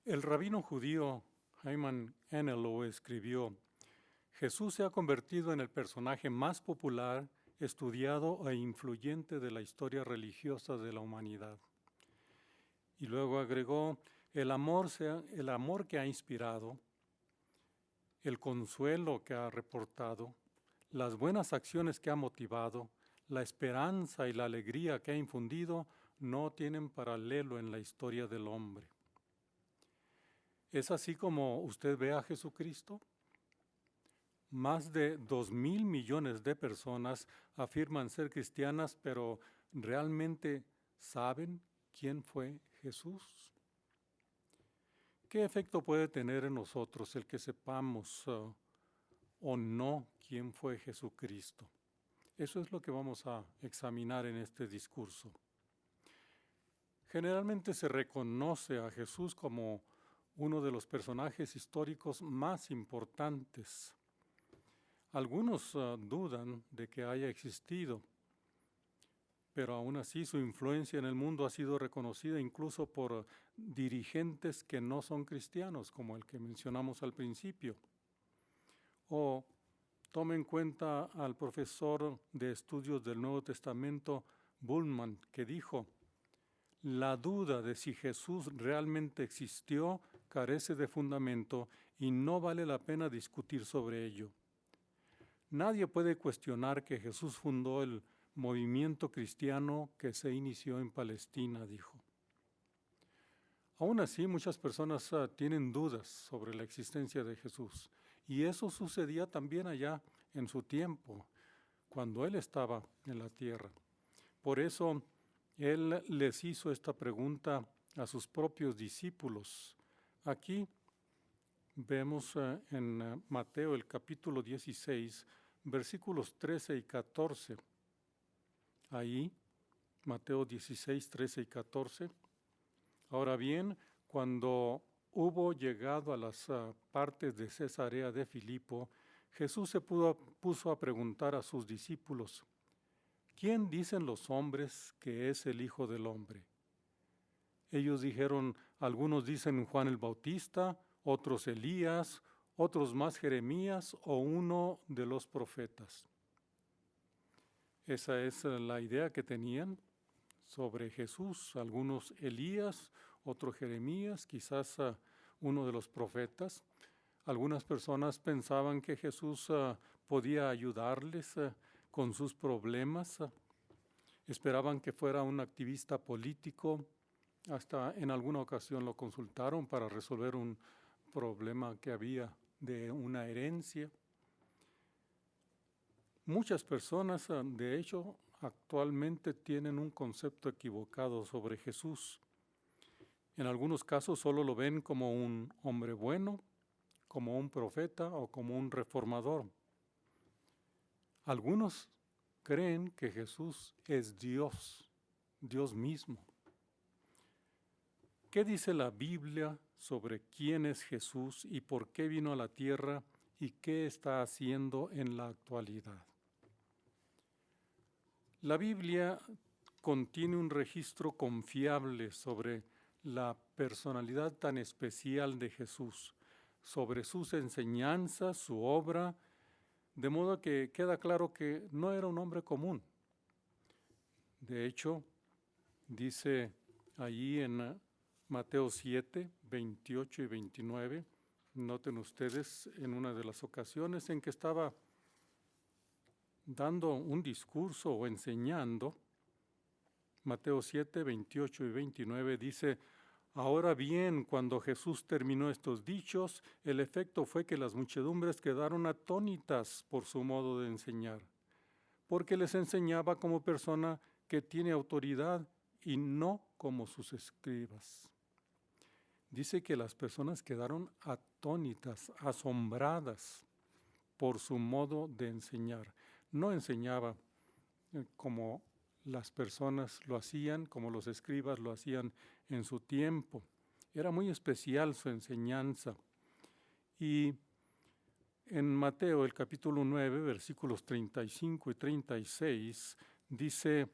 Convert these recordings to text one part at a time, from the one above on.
El rabino judío Hyman Enelo escribió: Jesús se ha convertido en el personaje más popular, estudiado e influyente de la historia religiosa de la humanidad. Y luego agregó: el amor que ha inspirado, el consuelo que ha reportado, las buenas acciones que ha motivado, la esperanza y la alegría que ha infundido no tienen paralelo en la historia del hombre. ¿Es así como usted ve a Jesucristo? Más de 2.000 millones de personas afirman ser cristianas, pero ¿realmente saben quién fue Jesús? ¿Qué efecto puede tener en nosotros el que sepamos o no quién fue Jesucristo? Eso es lo que vamos a examinar en este discurso. Generalmente se reconoce a Jesús como uno de los personajes históricos más importantes. Algunos dudan de que haya existido, pero aún así su influencia en el mundo ha sido reconocida incluso por dirigentes que no son cristianos, como el que mencionamos al principio. O tome en cuenta al profesor de estudios del Nuevo Testamento, Bullman, que dijo: la duda de si Jesús realmente existió carece de fundamento y no vale la pena discutir sobre ello. Nadie puede cuestionar que Jesús fundó el movimiento cristiano que se inició en Palestina, dijo. Aún así, muchas personas tienen dudas sobre la existencia de Jesús, y eso sucedía también allá en su tiempo, cuando Él estaba en la tierra. Por eso, Él les hizo esta pregunta a sus propios discípulos. Aquí vemos en Mateo el capítulo 16, versículos 13 y 14. Ahí, Mateo 16, 13 y 14. Ahora bien, cuando hubo llegado a las partes de Cesarea de Filipo, Jesús se puso a preguntar a sus discípulos: ¿quién dicen los hombres que es el Hijo del Hombre? Ellos dijeron: algunos dicen Juan el Bautista, otros Elías, otros más Jeremías o uno de los profetas. Esa es la idea que tenían sobre Jesús. Algunos Elías, otro Jeremías, quizás uno de los profetas. Algunas personas pensaban que Jesús podía ayudarles con sus problemas. Esperaban que fuera un activista político. Hasta en alguna ocasión lo consultaron para resolver un problema que había de una herencia. Muchas personas, de hecho, actualmente tienen un concepto equivocado sobre Jesús. En algunos casos solo lo ven como un hombre bueno, como un profeta o como un reformador. Algunos creen que Jesús es Dios, Dios mismo. ¿Qué dice la Biblia sobre quién es Jesús y por qué vino a la tierra y qué está haciendo en la actualidad? La Biblia contiene un registro confiable sobre la personalidad tan especial de Jesús, sobre sus enseñanzas, su obra, de modo que queda claro que no era un hombre común. De hecho, dice allí en Mateo 7, 28 y 29, noten ustedes en una de las ocasiones en que estaba dando un discurso o enseñando, Mateo 7, 28 y 29 dice: ahora bien, cuando Jesús terminó estos dichos, el efecto fue que las muchedumbres quedaron atónitas por su modo de enseñar, porque les enseñaba como persona que tiene autoridad y no como sus escribas. Dice que las personas quedaron atónitas, asombradas por su modo de enseñar. No enseñaba como las personas lo hacían, como los escribas lo hacían en su tiempo. Era muy especial su enseñanza. Y en Mateo, el capítulo 9, versículos 35 y 36, dice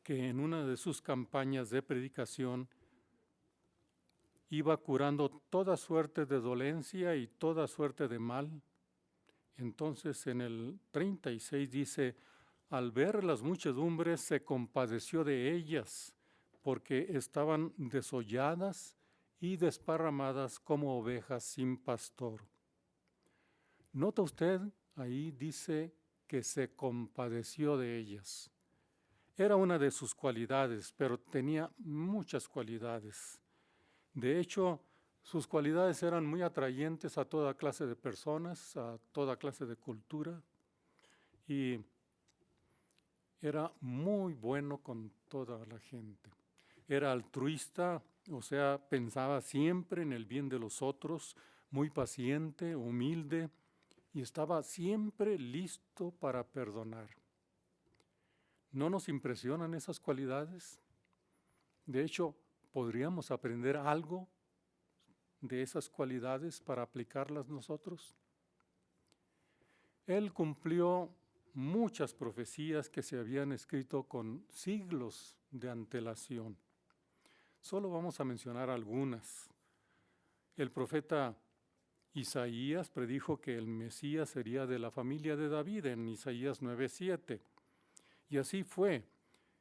que en una de sus campañas de predicación, iba curando toda suerte de dolencia y toda suerte de mal. Entonces en el 36 dice, al ver las muchedumbres se compadeció de ellas, porque estaban desolladas y desparramadas como ovejas sin pastor. ¿Nota usted? Ahí dice que se compadeció de ellas. Era una de sus cualidades, pero tenía muchas cualidades. De hecho, sus cualidades eran muy atrayentes a toda clase de personas, a toda clase de cultura, y era muy bueno con toda la gente. Era altruista, o sea, pensaba siempre en el bien de los otros, muy paciente, humilde, y estaba siempre listo para perdonar. ¿No nos impresionan esas cualidades? De hecho, ¿podríamos aprender algo de esas cualidades para aplicarlas nosotros? Él cumplió muchas profecías que se habían escrito con siglos de antelación. Solo vamos a mencionar algunas. El profeta Isaías predijo que el Mesías sería de la familia de David en Isaías 9:7. Y así fue.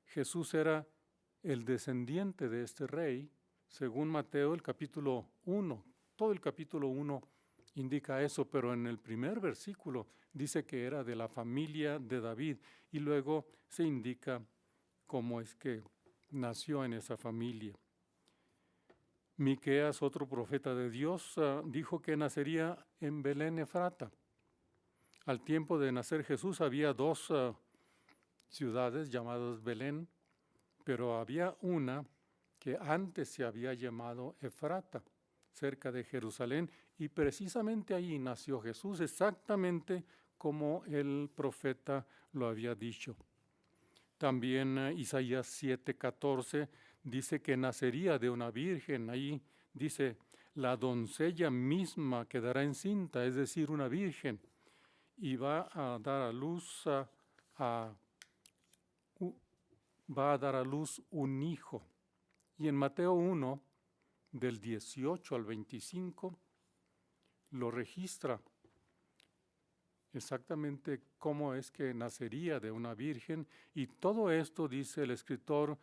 Jesús era el descendiente de este rey, según Mateo el capítulo 1. Todo el capítulo 1 indica eso, pero en el primer versículo dice que era de la familia de David y luego se indica cómo es que nació en esa familia. Miqueas, otro profeta de Dios, dijo que nacería en Belén Efrata. Al tiempo de nacer Jesús había dos ciudades llamadas Belén, pero había una que antes se había llamado Efrata, cerca de Jerusalén, y precisamente ahí nació Jesús, exactamente como el profeta lo había dicho. También Isaías 7:14 dice que nacería de una virgen. Ahí dice, la doncella misma quedará encinta, es decir, una virgen, y va a dar a luz un hijo. Y en Mateo 1, del 18 al 25, lo registra exactamente cómo es que nacería de una virgen, y todo esto, dice el escritor,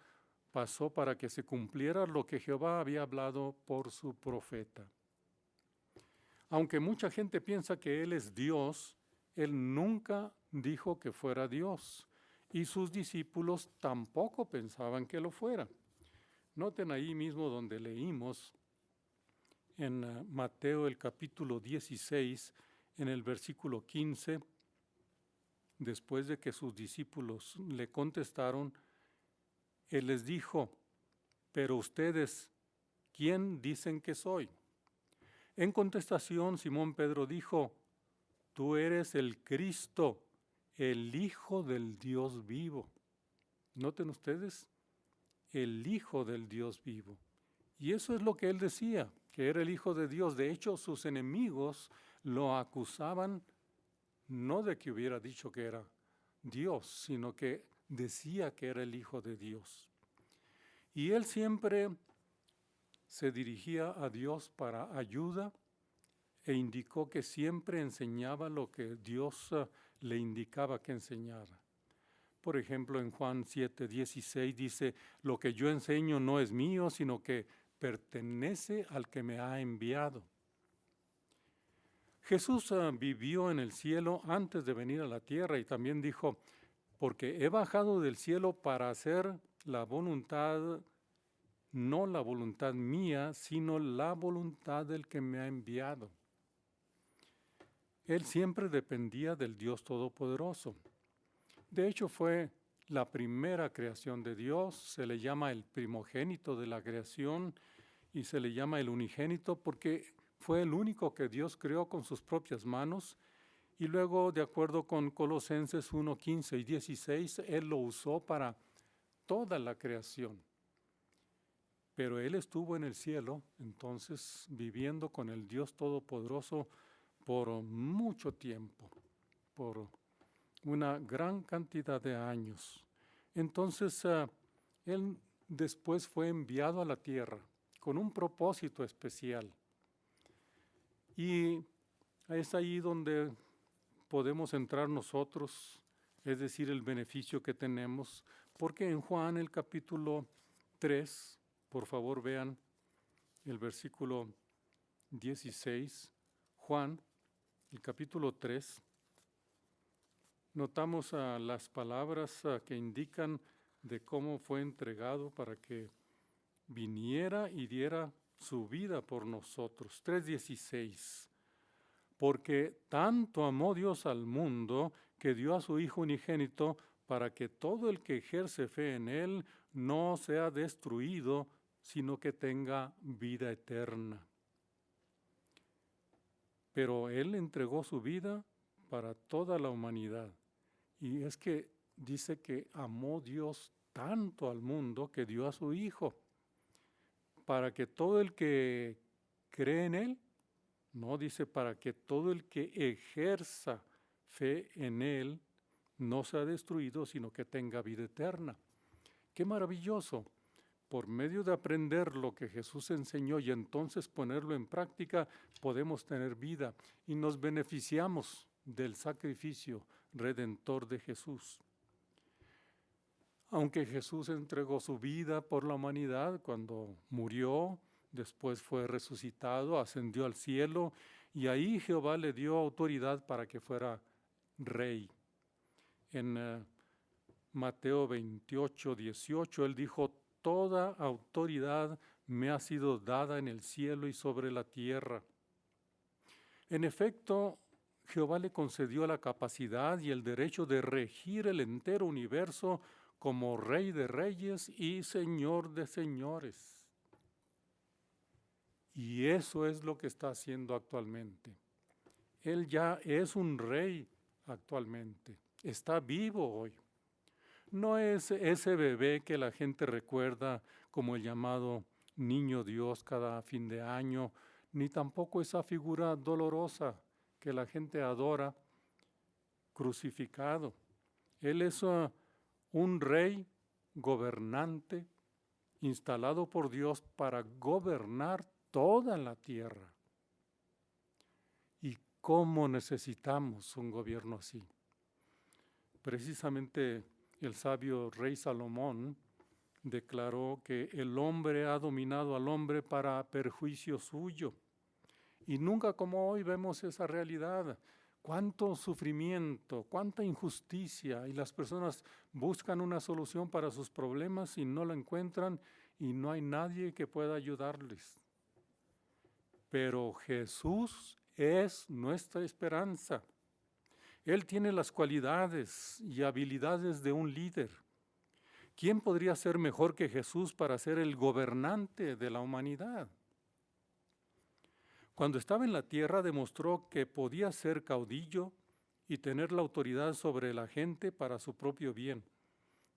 pasó para que se cumpliera lo que Jehová había hablado por su profeta. Aunque mucha gente piensa que Él es Dios, Él nunca dijo que fuera Dios, y sus discípulos tampoco pensaban que lo fuera. Noten ahí mismo donde leímos en Mateo el capítulo 16, en el versículo 15, después de que sus discípulos le contestaron, Él les dijo, pero ustedes, ¿quién dicen que soy? En contestación, Simón Pedro dijo, tú eres el Cristo, el Hijo del Dios vivo. Noten ustedes, el Hijo del Dios vivo. Y eso es lo que él decía, que era el Hijo de Dios. De hecho, sus enemigos lo acusaban no de que hubiera dicho que era Dios, sino que decía que era el Hijo de Dios. Y él siempre se dirigía a Dios para ayuda e indicó que siempre enseñaba lo que Dios le indicaba que enseñara. Por ejemplo, en Juan 7:16 dice, lo que yo enseño no es mío, sino que pertenece al que me ha enviado. Jesús vivió en el cielo antes de venir a la tierra y también dijo, porque he bajado del cielo para hacer la voluntad, no la voluntad mía, sino la voluntad del que me ha enviado. Él siempre dependía del Dios Todopoderoso. De hecho, fue la primera creación de Dios, se le llama el primogénito de la creación y se le llama el unigénito porque fue el único que Dios creó con sus propias manos y luego, de acuerdo con Colosenses 1:15 y 16, Él lo usó para toda la creación. Pero Él estuvo en el cielo, entonces, viviendo con el Dios Todopoderoso por mucho tiempo, por una gran cantidad de años. Entonces, Él después fue enviado a la tierra con un propósito especial. Y es ahí donde podemos entrar nosotros, es decir, el beneficio que tenemos, porque en Juan el capítulo 3, por favor vean el versículo 16, Juan, el capítulo 3, notamos las palabras que indican de cómo fue entregado para que viniera y diera su vida por nosotros. 3:16. Porque tanto amó Dios al mundo que dio a su Hijo unigénito para que todo el que ejerce fe en Él no sea destruido, sino que tenga vida eterna. Pero Él entregó su vida para toda la humanidad. Y es que dice que amó Dios tanto al mundo que dio a su Hijo, para que todo el que cree en Él, no dice para que todo el que ejerza fe en Él no sea destruido, sino que tenga vida eterna. ¡Qué maravilloso! Por medio de aprender lo que Jesús enseñó y entonces ponerlo en práctica, podemos tener vida y nos beneficiamos del sacrificio redentor de Jesús. Aunque Jesús entregó su vida por la humanidad cuando murió, después fue resucitado, ascendió al cielo y ahí Jehová le dio autoridad para que fuera rey. En Mateo 28:18 él dijo: toda autoridad me ha sido dada en el cielo y sobre la tierra. En efecto, Jehová le concedió la capacidad y el derecho de regir el entero universo como Rey de Reyes y Señor de Señores. Y eso es lo que está haciendo actualmente. Él ya es un rey actualmente, está vivo hoy. No es ese bebé que la gente recuerda como el llamado niño Dios cada fin de año, ni tampoco esa figura dolorosa que la gente adora, crucificado. Él es un rey gobernante instalado por Dios para gobernar toda la tierra. ¿Y cómo necesitamos un gobierno así? Precisamente el sabio rey Salomón declaró que el hombre ha dominado al hombre para perjuicio suyo. Y nunca como hoy vemos esa realidad. Cuánto sufrimiento, cuánta injusticia, y las personas buscan una solución para sus problemas y no la encuentran y no hay nadie que pueda ayudarles. Pero Jesús es nuestra esperanza. Él tiene las cualidades y habilidades de un líder. ¿Quién podría ser mejor que Jesús para ser el gobernante de la humanidad? Cuando estaba en la tierra demostró que podía ser caudillo y tener la autoridad sobre la gente para su propio bien.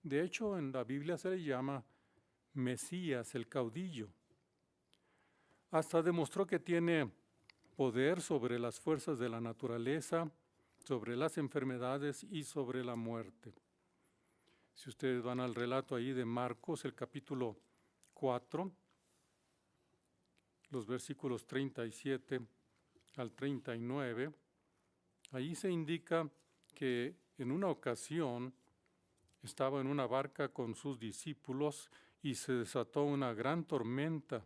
De hecho, en la Biblia se le llama Mesías, el caudillo. Hasta demostró que tiene poder sobre las fuerzas de la naturaleza, sobre las enfermedades y sobre la muerte. Si ustedes van al relato ahí de Marcos, el capítulo 4, los versículos 37 al 39, ahí se indica que en una ocasión estaba en una barca con sus discípulos y se desató una gran tormenta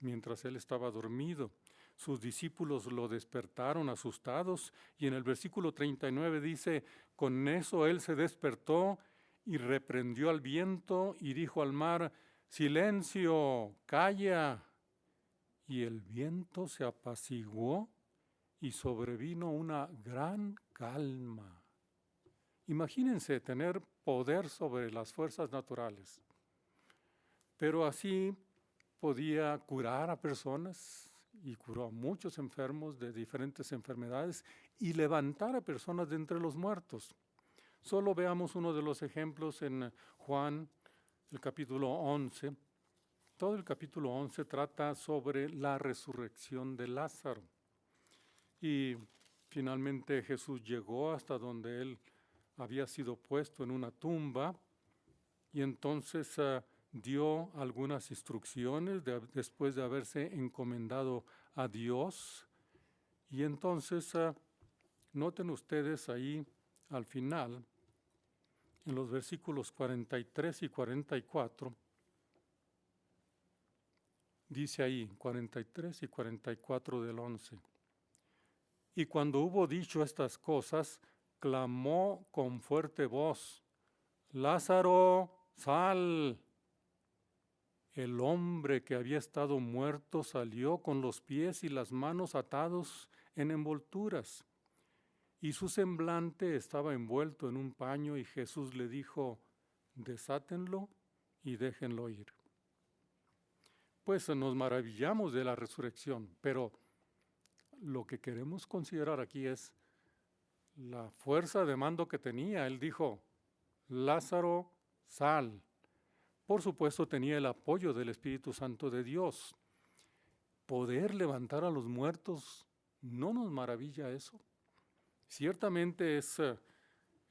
mientras él estaba dormido. Sus discípulos lo despertaron asustados y en el versículo 39 dice: con eso él se despertó y reprendió al viento y dijo al mar: silencio, calla. Y el viento se apaciguó y sobrevino una gran calma. Imagínense tener poder sobre las fuerzas naturales. Pero así podía curar a personas y curó a muchos enfermos de diferentes enfermedades y levantar a personas de entre los muertos. Solo veamos uno de los ejemplos en Juan, el capítulo 11. Todo el capítulo 11 trata sobre la resurrección de Lázaro. Y finalmente Jesús llegó hasta donde él había sido puesto en una tumba y entonces dio algunas instrucciones después de haberse encomendado a Dios. Y entonces, noten ustedes ahí al final, en los versículos 43 y 44, dice ahí, 43 y 44 del 11. Y cuando hubo dicho estas cosas, clamó con fuerte voz: Lázaro, sal. El hombre que había estado muerto salió con los pies y las manos atados en envolturas, y su semblante estaba envuelto en un paño, y Jesús le dijo: desátenlo y déjenlo ir. Pues nos maravillamos de la resurrección, pero lo que queremos considerar aquí es la fuerza de mando que tenía. Él dijo: Lázaro, sal. Por supuesto, tenía el apoyo del Espíritu Santo de Dios. Poder levantar a los muertos, ¿no nos maravilla eso? Ciertamente es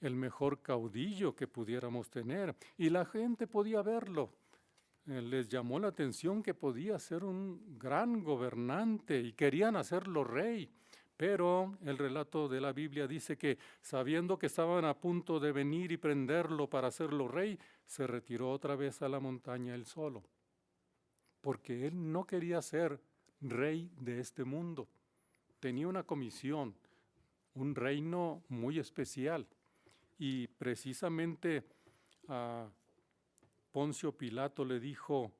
el mejor caudillo que pudiéramos tener, y la gente podía verlo. Les llamó la atención que podía ser un gran gobernante y querían hacerlo rey. Pero el relato de la Biblia dice que, sabiendo que estaban a punto de venir y prenderlo para hacerlo rey, se retiró otra vez a la montaña él solo, porque él no quería ser rey de este mundo. Tenía una comisión, un reino muy especial, y precisamente a Poncio Pilato le dijo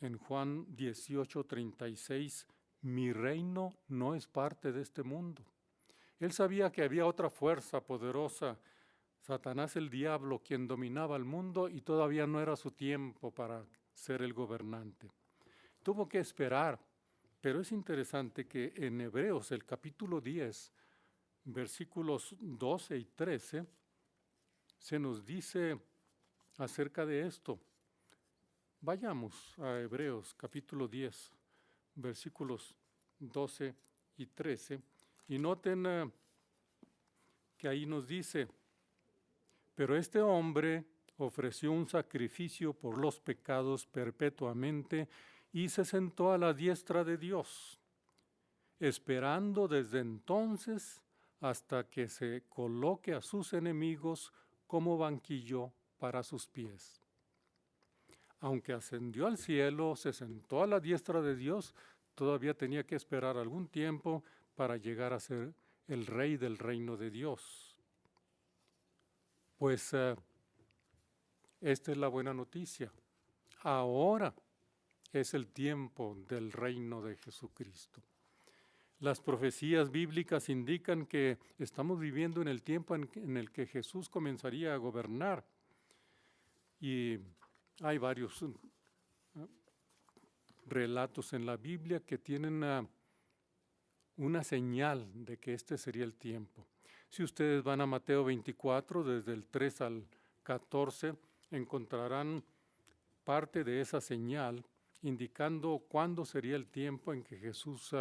en Juan 18:36, mi reino no es parte de este mundo. Él sabía que había otra fuerza poderosa, Satanás el diablo, quien dominaba el mundo, y todavía no era su tiempo para ser el gobernante. Tuvo que esperar, pero es interesante que en Hebreos, el capítulo 10, versículos 12 y 13, se nos dice acerca de esto. Vayamos a Hebreos capítulo 10, versículos 12 y 13, y noten que ahí nos dice: pero este hombre ofreció un sacrificio por los pecados perpetuamente y se sentó a la diestra de Dios, esperando desde entonces hasta que se coloque a sus enemigos como banquillo para sus pies. Aunque ascendió al cielo, se sentó a la diestra de Dios, todavía tenía que esperar algún tiempo para llegar a ser el rey del reino de Dios. Pues esta es la buena noticia. Ahora es el tiempo del reino de Jesucristo. Las profecías bíblicas indican que estamos viviendo en el tiempo en el que Jesús comenzaría a gobernar. Y hay varios relatos en la Biblia que tienen una señal de que este sería el tiempo. Si ustedes van a Mateo 24, desde el 3 al 14, encontrarán parte de esa señal indicando cuándo sería el tiempo en que Jesús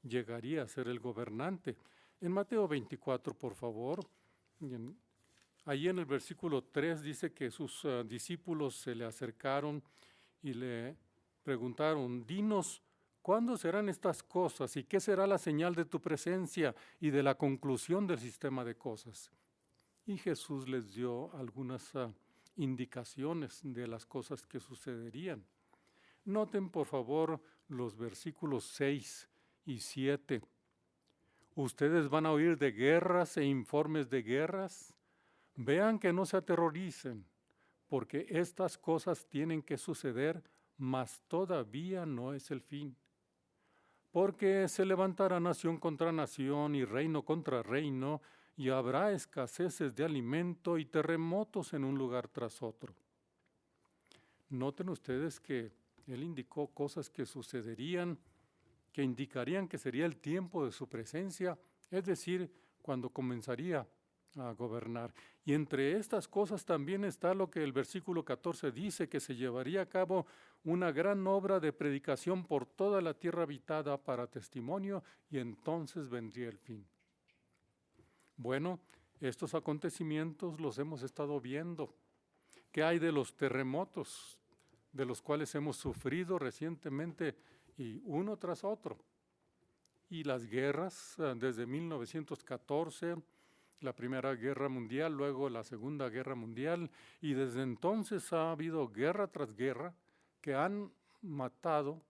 llegaría a ser el gobernante. En Mateo 24, por favor, ahí en el versículo 3 dice que sus discípulos se le acercaron y le preguntaron: dinos, ¿cuándo serán estas cosas y qué será la señal de tu presencia y de la conclusión del sistema de cosas? Y Jesús les dio algunas indicaciones de las cosas que sucederían. Noten por favor los versículos 6 y 7. Ustedes van a oír de guerras e informes de guerras. Vean que no se aterroricen, porque estas cosas tienen que suceder, mas todavía no es el fin. Porque se levantará nación contra nación y reino contra reino, y habrá escaseces de alimento y terremotos en un lugar tras otro. Noten ustedes que él indicó cosas que sucederían, que indicarían que sería el tiempo de su presencia, es decir, cuando comenzaría a gobernar. Y entre estas cosas también está lo que el versículo 14 dice, que se llevaría a cabo una gran obra de predicación por toda la tierra habitada para testimonio, y entonces vendría el fin. Bueno, estos acontecimientos los hemos estado viendo. ¿Qué hay de los terremotos? de los cuales hemos sufrido recientemente y uno tras otro. Y las guerras desde 1914, la Primera Guerra Mundial, luego la Segunda Guerra Mundial, y desde entonces ha habido guerra tras guerra que han matado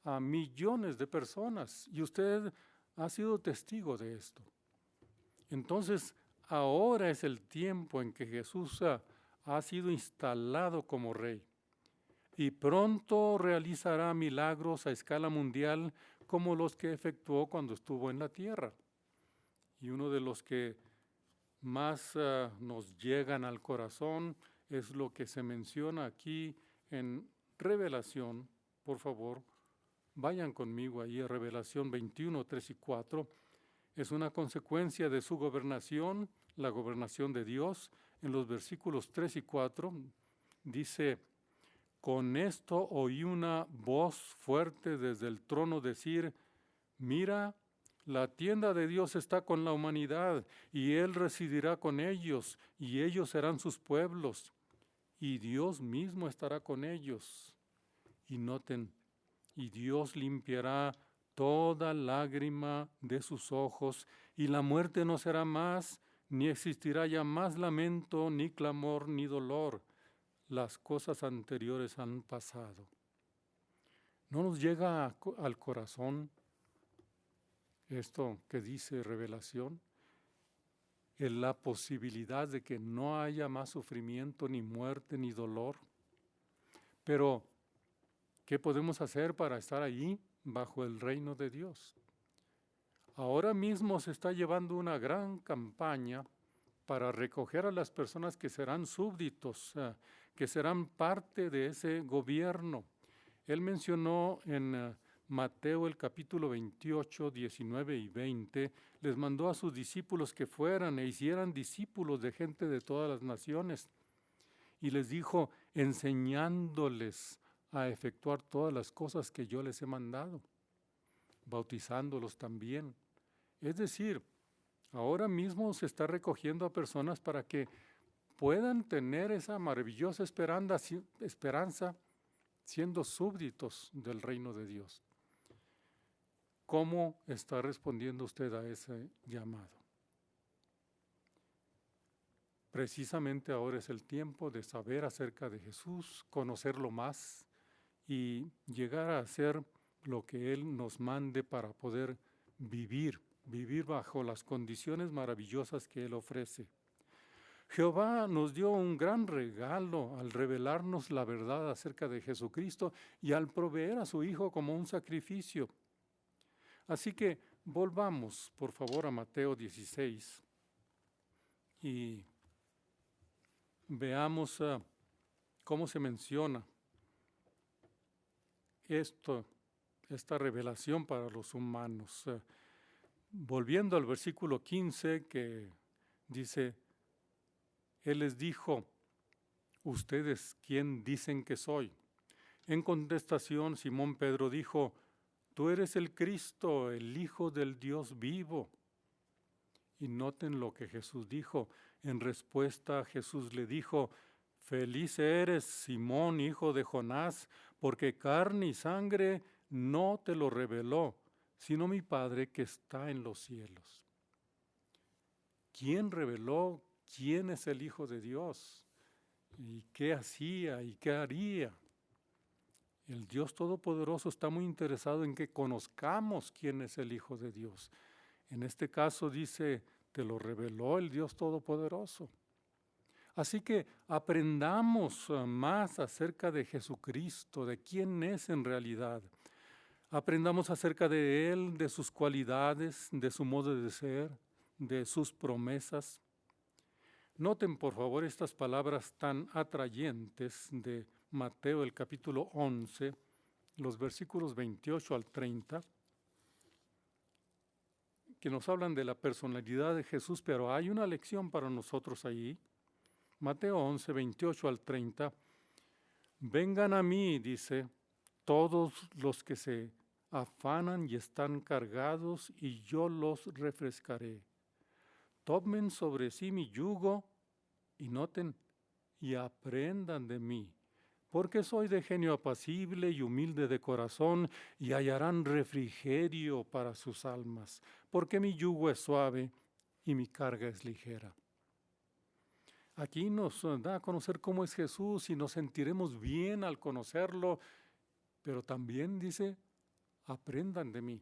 a millones de personas, y usted ha sido testigo de esto. Entonces, ahora es el tiempo en que Jesús ha sido instalado como rey, y pronto realizará milagros a escala mundial como los que efectuó cuando estuvo en la tierra. Y uno de los que más nos llegan al corazón es lo que se menciona aquí en Revelación. Por favor, vayan conmigo ahí a Revelación 21, 3 y 4. Es una consecuencia de su gobernación, la gobernación de Dios. En los versículos 3 y 4 dice: con esto oí una voz fuerte desde el trono decir: mira, la tienda de Dios está con la humanidad, y Él residirá con ellos, y ellos serán sus pueblos, y Dios mismo estará con ellos. Y noten, y Dios limpiará toda lágrima de sus ojos, y la muerte no será más, ni existirá ya más lamento, ni clamor, ni dolor. Las cosas anteriores han pasado. ¿No nos llega al corazón esto que dice Revelación? En la posibilidad de que no haya más sufrimiento, ni muerte, ni dolor. Pero, ¿qué podemos hacer para estar allí bajo el reino de Dios? Ahora mismo se está llevando una gran campaña para recoger a las personas que serán súbditos, que serán parte de ese gobierno. Él mencionó en Mateo el capítulo 28, 19 y 20, les mandó a sus discípulos que fueran e hicieran discípulos de gente de todas las naciones. Y les dijo, enseñándoles a efectuar todas las cosas que yo les he mandado, bautizándolos también. Es decir, ahora mismo se está recogiendo a personas para que puedan tener esa maravillosa esperanza siendo súbditos del reino de Dios. ¿Cómo está respondiendo usted a ese llamado? Precisamente ahora es el tiempo de saber acerca de Jesús, conocerlo más y llegar a hacer lo que Él nos mande para poder vivir bajo las condiciones maravillosas que Él ofrece. Jehová nos dio un gran regalo al revelarnos la verdad acerca de Jesucristo y al proveer a su Hijo como un sacrificio. Así que volvamos, por favor, a Mateo 16 y veamos cómo se menciona esta revelación para los humanos. Volviendo al versículo 15 que dice, Él les dijo, ¿ustedes quién dicen que soy? En contestación, Simón Pedro dijo, tú eres el Cristo, el Hijo del Dios vivo. Y noten lo que Jesús dijo. En respuesta, Jesús le dijo, feliz eres, Simón, hijo de Jonás, porque carne y sangre no te lo reveló, sino mi Padre que está en los cielos. ¿Quién reveló quién es el Hijo de Dios? ¿Y qué hacía y qué haría? El Dios Todopoderoso está muy interesado en que conozcamos quién es el Hijo de Dios. En este caso dice, te lo reveló el Dios Todopoderoso. Así que aprendamos más acerca de Jesucristo, de quién es en realidad. Aprendamos acerca de Él, de sus cualidades, de su modo de ser, de sus promesas. Noten por favor estas palabras tan atrayentes de Mateo el capítulo 11, los versículos 28 al 30, que nos hablan de la personalidad de Jesús, pero hay una lección para nosotros ahí. Mateo 11, 28 al 30, vengan a mí, dice, todos los que se afanan y están cargados, y yo los refrescaré. Tomen sobre sí mi yugo, y noten, y aprendan de mí, porque soy de genio apacible y humilde de corazón, y hallarán refrigerio para sus almas, porque mi yugo es suave y mi carga es ligera. Aquí nos da a conocer cómo es Jesús y nos sentiremos bien al conocerlo, pero también dice, aprendan de mí.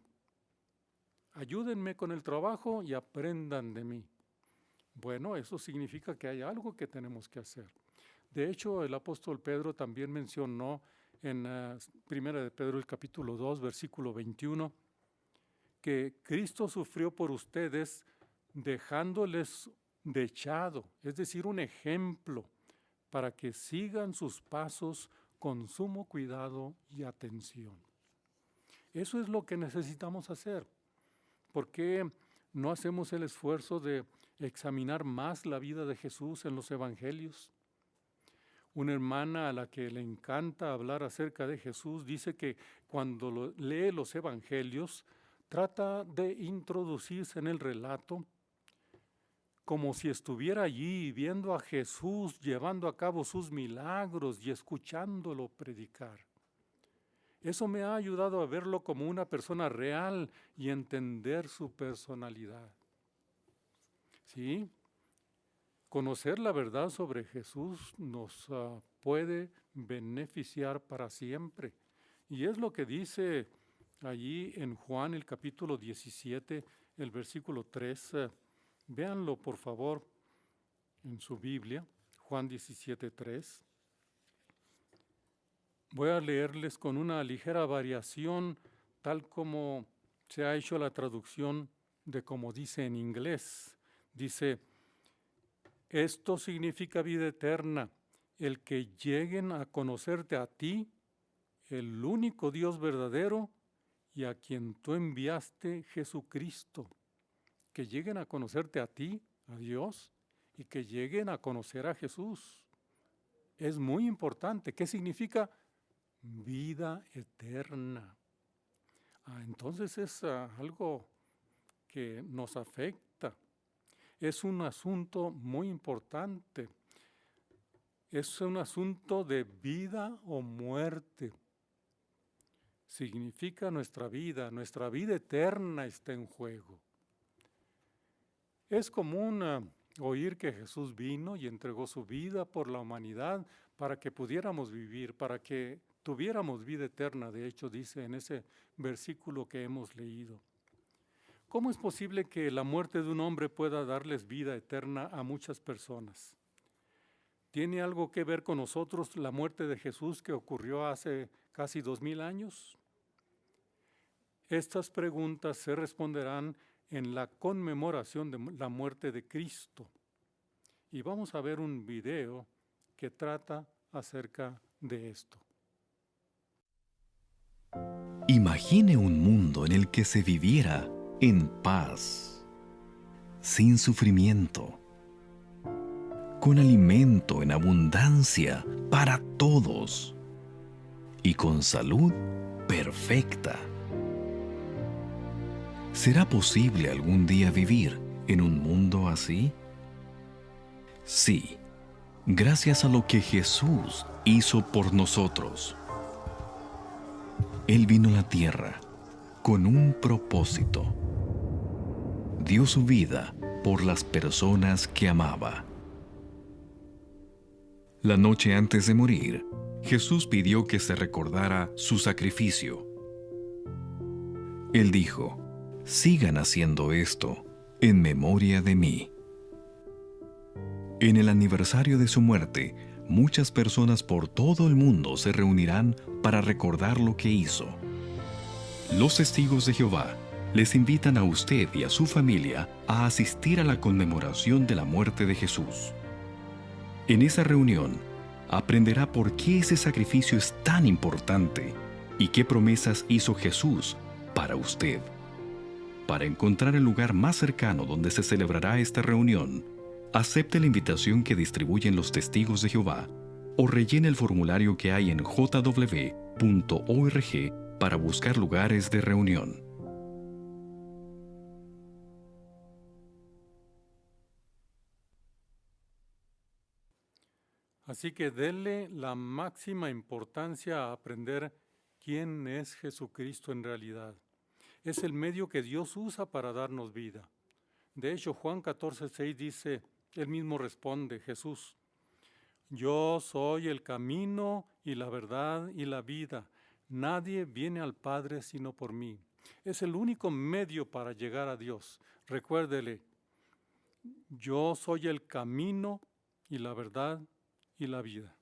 Ayúdenme con el trabajo y aprendan de mí. Bueno, eso significa que hay algo que tenemos que hacer. De hecho, el apóstol Pedro también mencionó en 1 de Pedro, el capítulo 2, versículo 21, que Cristo sufrió por ustedes dejándoles dechado, es decir, un ejemplo, para que sigan sus pasos con sumo cuidado y atención. Eso es lo que necesitamos hacer. ¿Por qué no hacemos el esfuerzo de examinar más la vida de Jesús en los evangelios? Una hermana a la que le encanta hablar acerca de Jesús dice que cuando lee los evangelios trata de introducirse en el relato como si estuviera allí viendo a Jesús llevando a cabo sus milagros y escuchándolo predicar. Eso me ha ayudado a verlo como una persona real y entender su personalidad. ¿Sí? Conocer la verdad sobre Jesús nos puede beneficiar para siempre. Y es lo que dice allí en Juan el capítulo 17, el versículo 3. Véanlo por favor en su Biblia, Juan 17, 3. Voy a leerles con una ligera variación, tal como se ha hecho la traducción de como dice en inglés. Dice, esto significa vida eterna, el que lleguen a conocerte a ti, el único Dios verdadero, y a quien tú enviaste, Jesucristo. Que lleguen a conocerte a ti, a Dios, y que lleguen a conocer a Jesús. Es muy importante. ¿Qué significa? Vida eterna. Entonces es algo que nos afecta. Es un asunto muy importante. Es un asunto de vida o muerte. Significa nuestra vida eterna está en juego. Es común oír que Jesús vino y entregó su vida por la humanidad para que pudiéramos vivir, para que tuviéramos vida eterna. De hecho, dice en ese versículo que hemos leído. ¿Cómo es posible que la muerte de un hombre pueda darles vida eterna a muchas personas? ¿Tiene algo que ver con nosotros la muerte de Jesús que ocurrió hace casi 2000 años? Estas preguntas se responderán en la conmemoración de la muerte de Cristo. Y vamos a ver un video que trata acerca de esto. Imagine un mundo en el que se viviera en paz, sin sufrimiento, con alimento en abundancia para todos y con salud perfecta. ¿Será posible algún día vivir en un mundo así? Sí, gracias a lo que Jesús hizo por nosotros. Él vino a la tierra con un propósito. Dio su vida por las personas que amaba. La noche antes de morir, Jesús pidió que se recordara su sacrificio. Él dijo, sigan haciendo esto en memoria de mí. En el aniversario de su muerte, muchas personas por todo el mundo se reunirán para recordar lo que hizo. Los testigos de Jehová les invitan a usted y a su familia a asistir a la conmemoración de la muerte de Jesús. En esa reunión, aprenderá por qué ese sacrificio es tan importante y qué promesas hizo Jesús para usted. Para encontrar el lugar más cercano donde se celebrará esta reunión, acepte la invitación que distribuyen los testigos de Jehová o rellene el formulario que hay en jw.org para buscar lugares de reunión. Así que dele la máxima importancia a aprender quién es Jesucristo en realidad. Es el medio que Dios usa para darnos vida. De hecho, Juan 14:6 dice, él mismo responde, Jesús, yo soy el camino y la verdad y la vida. Nadie viene al Padre sino por mí. Es el único medio para llegar a Dios. Recuérdele, yo soy el camino y la verdad y la vida.